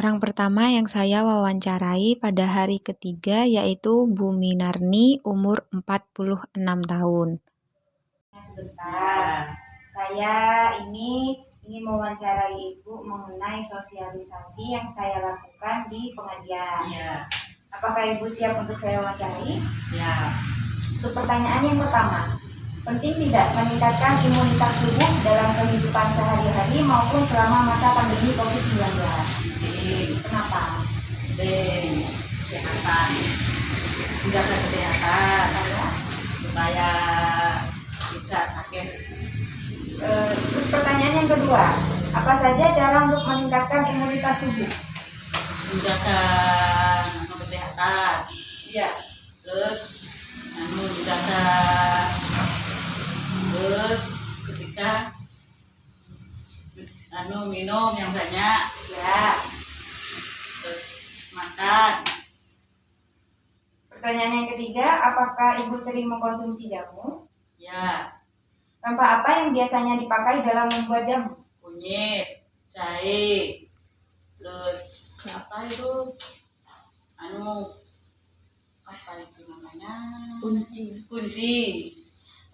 Orang pertama yang saya wawancarai pada hari ketiga yaitu Bu Minarni, umur 46 tahun. Sebentar, saya ini ingin mewawancarai Ibu mengenai sosialisasi yang saya lakukan di pengajian. Iya, Apakah Ibu siap untuk saya wawancarai? siap. Untuk pertanyaan yang pertama, penting tidak meningkatkan imunitas tubuh dalam kehidupan sehari-hari maupun selama masa pandemi COVID-19? Penting, Kenapa? penting kesehatan, menjaga kesehatan Karena supaya tidak sakit. Terus pertanyaan yang kedua, apa saja cara untuk meningkatkan imunitas tubuh? Menjaga kesehatan. Iya. Terus menjaga, terus ketika minum yang banyak, Ya. terus makan. Pertanyaan yang ketiga, apakah Ibu sering mengkonsumsi jamu? Ya, Rempah apa yang biasanya dipakai dalam membuat jamu? kunyit, jahe, terus apa itu apa itu namanya, kunci.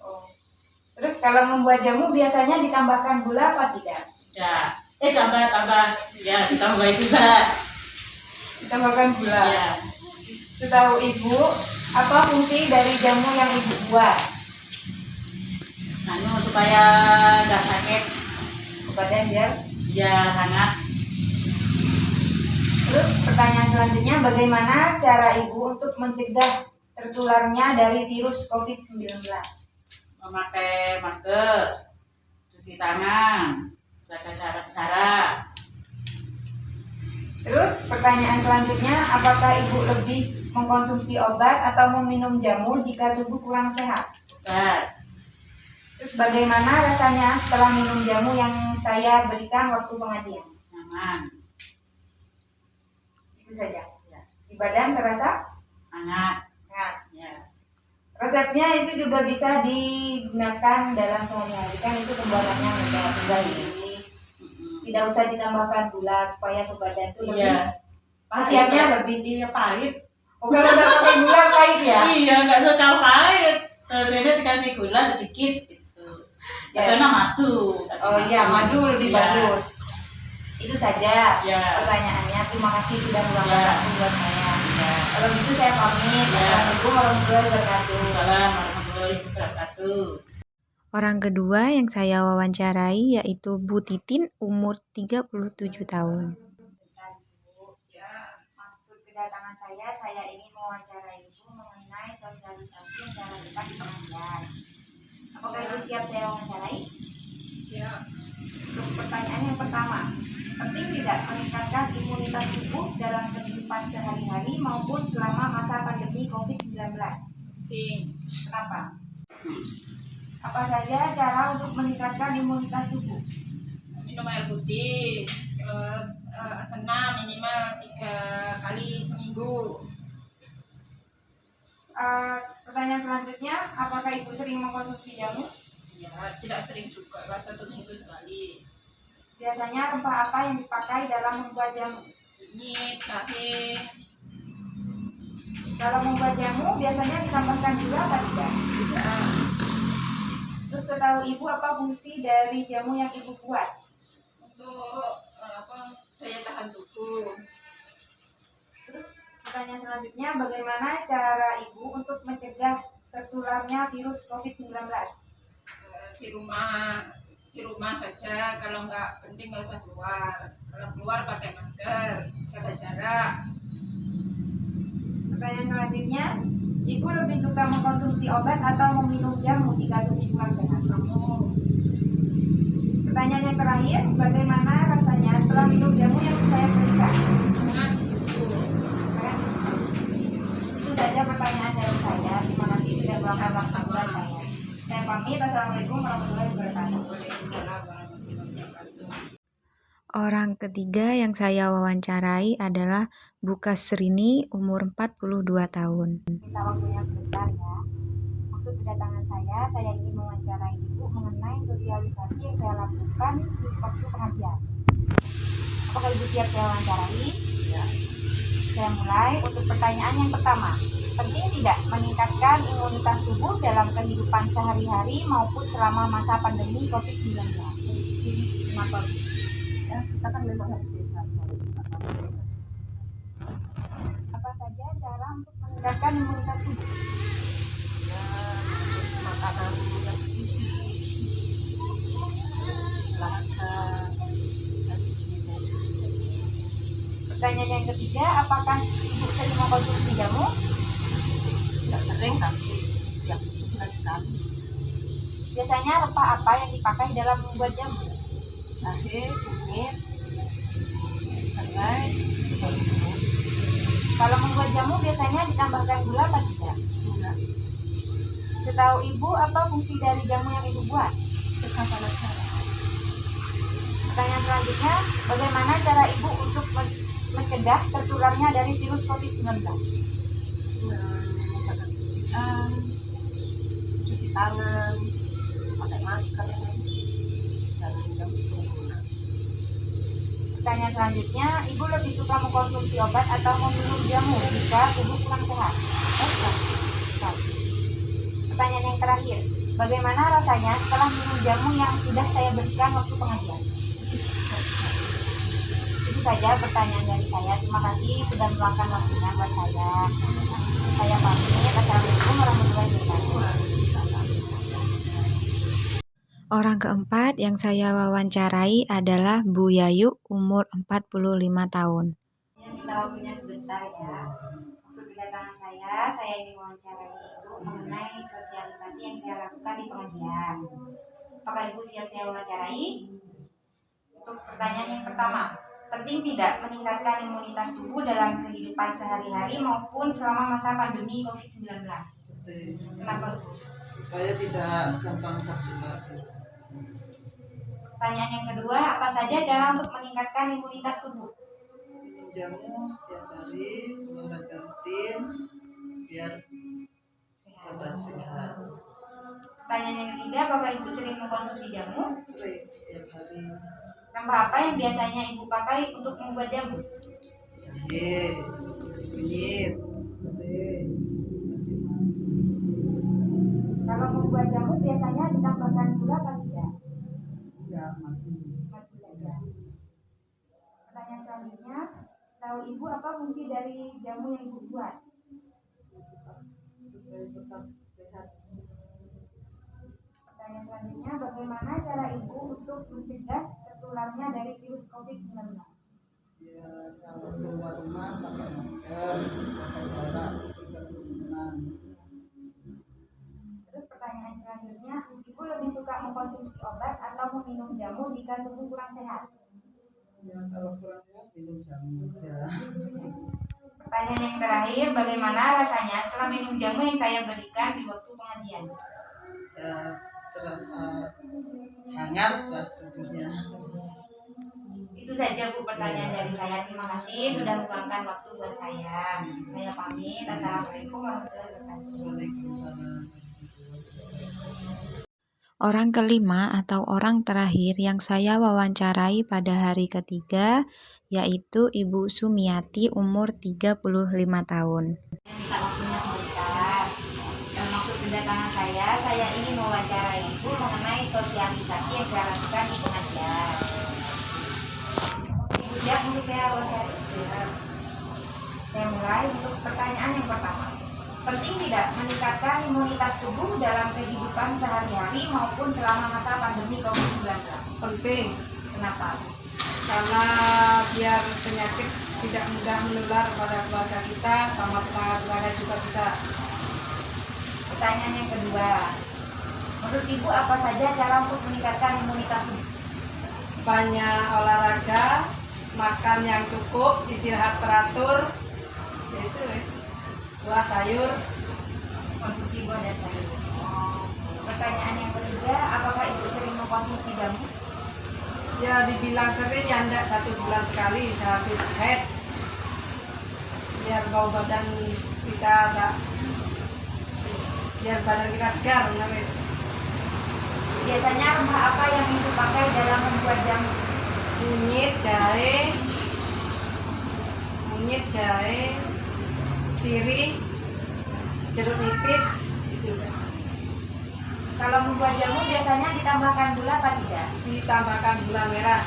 Oh. Terus kalau membuat jamu biasanya ditambahkan gula apa tidak? Tidak, tambah ya, ditambah juga. Ditambahkan gula. Ya, Setahu Ibu, apa fungsi dari jamu yang Ibu buat? supaya nggak sakit, Badan biar. ya hangat. Terus pertanyaan selanjutnya, bagaimana cara Ibu untuk mencegah tertularnya dari virus COVID-19? Memakai masker, cuci tangan, jaga jarak. Terus pertanyaan selanjutnya, apakah Ibu lebih mengkonsumsi obat atau meminum jamu jika tubuh kurang sehat? Obat, Terus bagaimana rasanya setelah minum jamu yang saya berikan waktu pengajian? nyaman, Itu saja. ya, Di badan terasa hangat. hangat. Ya, Resepnya itu juga bisa digunakan dalam sehari-hari, kan itu pembuatannya mudah, tinggal diiris. Tidak usah ditambahkan gula supaya ke badan itu lebih iya. khasiatnya lebih. Iya, pahit. Oh, kalau nggak pakai gula pahit ya? Iya, nggak suka pahit. Terus dikasih gula sedikit gitu. Ya. Atau madu. kasih Oh iya, madu lebih Iya. bagus. Itu saja Ya. pertanyaannya. Terima kasih sudah meluangkan Ya. waktu buat saya. Ya. Kalau gitu saya pamit. Ya. Assalamualaikum warahmatullahi wabarakatuh. Assalamualaikum warahmatullahi wabarakatuh. Orang kedua yang saya wawancarai yaitu Bu Titin, umur 37 tahun. Ya, maksud kedatangan saya ingin mewawancarai Ibu mengenai sosialisasi yang saya lakukan di pengajian. Apakah Ibu siap saya wawancarai? Siap. Untuk pertanyaan yang pertama, penting tidak meningkatkan imunitas tubuh dalam kehidupan sehari-hari maupun selama masa pandemi COVID-19? Penting. Kenapa? Apa saja cara untuk meningkatkan imunitas tubuh? Minum air putih. Terus senam minimal 3 kali seminggu. Pertanyaan selanjutnya, apakah Ibu sering mengkonsumsi jamu? Ya, tidak sering juga, 1 minggu sekali. Biasanya rempah apa yang dipakai dalam membuat jamu? Kunyit, jahe. Kalau membuat jamu biasanya ditambahkan gula apa tidak? Tidak. Terus setahu Ibu apa fungsi dari jamu yang Ibu buat? Untuk daya tahan tubuh. Terus pertanyaan selanjutnya, bagaimana cara Ibu untuk mencegah tertularnya virus COVID-19? Di rumah saja, kalau nggak penting nggak usah keluar. Kalau keluar pakai masker, jaga jarak. Pertanyaan selanjutnya, Ibu lebih suka mengkonsumsi obat atau meminum jamu jika tubuh kurang sehat? Pertanyaan yang terakhir, bagaimana rasanya setelah minum jamu yang saya berikan? Jangan Itu saja pertanyaan dari saya. Terima kasih sudah meluangkan waktu buat saya. Saya pamit. Assalamualaikum warahmatullahi wabarakatuh. Waalaikumsalam warahmatullahi wabarakatuh. Orang ketiga yang saya wawancarai adalah Bu Kasrini, umur 42 tahun. Minta waktunya sebentar ya. Maksud kedatangan saya ingin mewawancarai Ibu mengenai sosialisasi yang saya lakukan di waktu pengajian. Apakah Ibu siap saya wawancarai? Ya. Saya mulai. Untuk pertanyaan yang pertama, penting tidak meningkatkan imunitas tubuh dalam kehidupan sehari-hari maupun selama masa pandemi COVID-19? Kenapa? Ya, kita kan memang harus sehat. Apa saja cara untuk meningkatkan imunitas tubuh? Ya, konsumsi makanan yang bergizi, terus olahraga, dan jenisnya. Pertanyaan yang ketiga, apakah Ibu sering mengkonsumsi jamu? Nggak sering, tapi tiap sebulan sekali. Biasanya rempah apa yang dipakai dalam membuat jamu? Jahe, kunyit, serai, daun jeruk. Kalau membuat jamu biasanya ditambahkan gula atau tidak? Enggak, Setahu Ibu, apa fungsi dari jamu yang Ibu buat? cegah panas darah. Pertanyaan selanjutnya, bagaimana cara Ibu untuk mencegah tertularnya dari virus COVID-19? Menjaga kebersihan, cuci tangan, pakai masker, dan menjauhi kerumunan. Pertanyaan selanjutnya, Ibu lebih suka mengkonsumsi obat atau meminum jamu jika tubuh kurang sehat? Baik. Pertanyaan yang terakhir, bagaimana rasanya setelah minum jamu yang sudah saya berikan waktu pengajian? Itu saja pertanyaan dari saya. Terima kasih sudah meluangkan waktunya buat saya. Saya pamit. Assalamualaikum warahmatullahi wabarakatuh. Orang keempat yang saya wawancarai adalah Bu Yayu, umur 45 tahun. Kita waktunya sebentar ya. Maksud kedatangan saya ingin wawancarai Ibu mengenai sosialisasi yang saya lakukan di pengajian. Apakah Ibu siap saya wawancarai? Untuk pertanyaan yang pertama, penting tidak meningkatkan imunitas tubuh dalam kehidupan sehari-hari maupun selama masa pandemi COVID-19? Kenapa? Supaya tidak gampang tertular virus. Pertanyaan yang kedua, apa saja cara untuk meningkatkan imunitas tubuh? Minum jamu setiap hari, olahraga rutin, biar tetap sehat. Pertanyaan yang ketiga, apakah Ibu sering mengkonsumsi jamu? Sering, setiap hari. Rempah apa yang biasanya Ibu pakai untuk membuat jamu? Jahe, kunyit, serai. Kalau membuat jamu biasanya ditambahkan gula atau tidak? Ya, mati. Mati saja. Pertanyaan selanjutnya, tahu Ibu apa fungsi dari jamu yang Ibu buat? Supaya tetap sehat. Pertanyaan selanjutnya, bagaimana cara Ibu untuk mencegah tertularnya dari virus COVID-19? Ya, kalau keluar rumah pakai masker, pakai jarak, tidak kerumunan. Terus pertanyaan selanjutnya, Ibu lebih suka mengkonsumsi obat atau meminum jamu jika tubuh kurang sehat? Ya, kalau kurang sehat minum jamu aja. Pertanyaan yang terakhir, bagaimana rasanya setelah minum jamu yang saya berikan di waktu pengajian? Ya, terasa hangat lah tubuhnya. Itu saja Bu pertanyaan dari saya. Terima kasih sudah meluangkan waktu buat saya. Saya pamit. Assalamualaikum warahmatullahi wabarakatuh. Waalaikumsalam. Orang kelima atau orang terakhir yang saya wawancarai pada hari ketiga yaitu Ibu Sumiati, umur 35 tahun. Minta waktunya sebentar. Maksud kedatangan saya ingin mewawancarai Ibu mengenai sosialisasi yang saya lakukan di pengajian. Ibu siap untuk saya wawancara? Siap. Saya mulai untuk pertanyaan yang pertama. Penting tidak meningkatkan imunitas tubuh dalam kehidupan sehari-hari maupun selama masa pandemi COVID-19? Penting, Kenapa? karena biar penyakit tidak mudah menular pada keluarga kita, sama tetangga-tetangga juga bisa. Pertanyaan yang kedua. Menurut Ibu apa saja cara untuk meningkatkan imunitas tubuh? Banyak olahraga, makan yang cukup, istirahat teratur, yaitu buah sayur. Konsumsi buah dan sayur. Pertanyaan yang ketiga, apakah Ibu sering mengkonsumsi jamu? Ya dibilang sering, ya enggak, 1 bulan sekali sehabis haid, biar bau badan kita enggak, biar badan kita segar, nangis. Biasanya rempah apa yang Ibu pakai dalam membuat jamu? kunyit, jahe, sirih, jeruk nipis itu udah. Kalau membuat jamu biasanya ditambahkan gula apa tidak? Ditambahkan gula merah.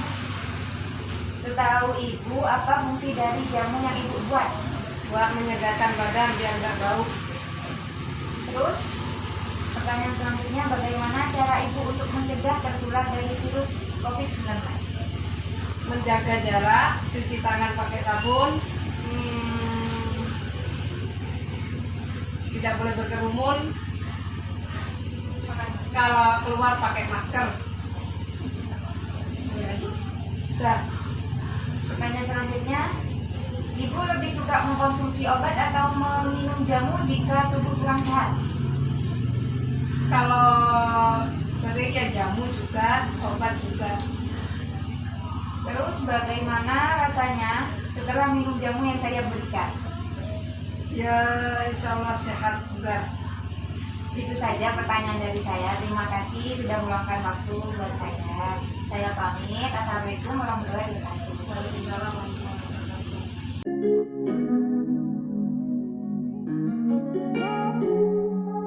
Setahu ibu, apa fungsi dari jamu yang ibu buat? Buat menyegarkan badan biar nggak bau. Terus, pertanyaan selanjutnya, bagaimana cara ibu untuk mencegah tertular dari virus COVID-19? Menjaga jarak, cuci tangan pakai sabun, tidak boleh berkerumun, kalau keluar pakai masker. Ada lagi? Udah. Pertanyaan selanjutnya, ibu lebih suka mengkonsumsi obat atau meminum jamu jika tubuh kurang sehat? Kalau sering ya jamu juga, obat juga. Terus bagaimana rasanya setelah minum jamu yang saya berikan? Ya insya Allah sehat bugar. Itu saja pertanyaan dari saya. Terima kasih sudah meluangkan waktu buat saya. Saya pamit. Assalamualaikum warahmatullahi wabarakatuh. Waalaikumsalam.